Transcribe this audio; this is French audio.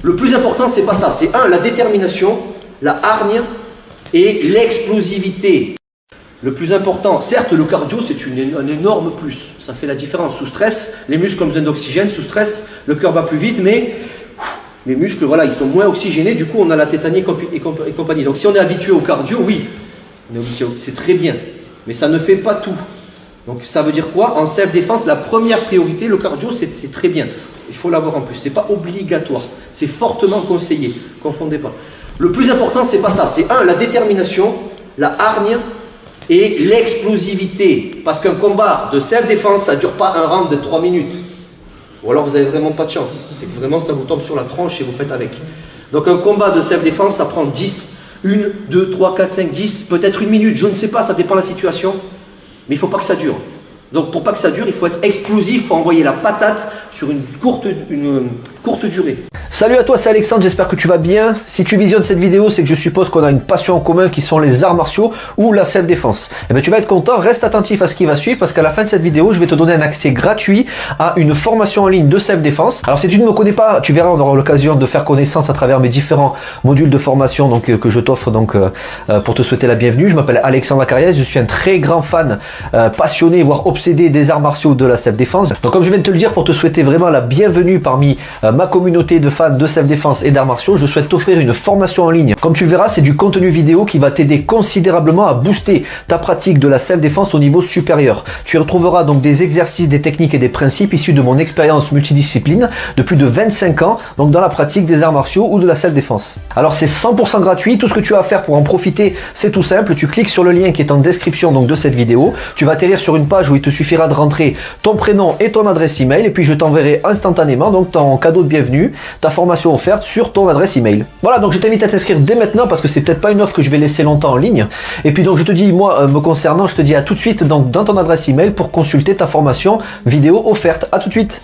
Le plus important, c'est pas ça. C'est la détermination, la hargne et l'explosivité. Le plus important, certes, le cardio, c'est un énorme plus. Ça fait la différence. Sous stress, les muscles ont besoin d'oxygène. Sous stress, le cœur va plus vite, mais les muscles, voilà, ils sont moins oxygénés. Du coup, on a la tétanie et compagnie. Donc, si on est habitué au cardio, oui, c'est très bien. Mais ça ne fait pas tout. Donc, ça veut dire quoi? En self-défense, la première priorité, le cardio, c'est très bien. Il faut l'avoir en plus. C'est pas obligatoire. C'est fortement conseillé. Confondez pas. Le plus important, c'est pas ça. C'est la détermination, la hargne et l'explosivité. Parce qu'un combat de self-défense, ça ne dure pas un round de 3 minutes. Ou alors vous n'avez vraiment pas de chance. C'est que vraiment ça vous tombe sur la tronche et vous faites avec. Donc un combat de self-défense, ça prend 10, 1, 2, 3, 4, 5, 10, peut-être 1 minute, je ne sais pas, ça dépend de la situation. Mais il ne faut pas que ça dure. Donc pour pas que ça dure, il faut être explosif, il faut envoyer la patate sur une courte durée. Salut à toi, c'est Alexandre, j'espère que tu vas bien. Si tu visionnes cette vidéo, c'est que je suppose qu'on a une passion en commun qui sont les arts martiaux ou la self-défense. Et bien tu vas être content, reste attentif à ce qui va suivre parce qu'à la fin de cette vidéo, je vais te donner un accès gratuit à une formation en ligne de self-défense. Alors si tu ne me connais pas, tu verras, on aura l'occasion de faire connaissance à travers mes différents modules de formation que je t'offre pour te souhaiter la bienvenue. Je m'appelle Alexandre Acariès, je suis un très grand fan, passionné, voire obsédé des arts martiaux de la self-défense. Donc comme je viens de te le dire, pour te souhaiter vraiment la bienvenue parmi ma communauté de fans de self-défense et d'arts martiaux, je souhaite t'offrir une formation en ligne. Comme tu le verras, c'est du contenu vidéo qui va t'aider considérablement à booster ta pratique de la self-défense au niveau supérieur. Tu y retrouveras donc des exercices, des techniques et des principes issus de mon expérience multidiscipline de plus de 25 ans, donc dans la pratique des arts martiaux ou de la self-défense. Alors c'est 100% gratuit, tout ce que tu as à faire pour en profiter, c'est tout simple, tu cliques sur le lien qui est en description donc de cette vidéo, tu vas atterrir sur une page où il te suffira de rentrer ton prénom et ton adresse email et puis je t'enverrai instantanément donc ton cadeau de bienvenue, ta formation offerte sur ton adresse email. Voilà, donc je t'invite à t'inscrire dès maintenant parce que c'est peut-être pas une offre que je vais laisser longtemps en ligne. Et puis donc je te dis, moi me concernant, je te dis à tout de suite donc dans ton adresse email pour consulter ta formation vidéo offerte. À tout de suite.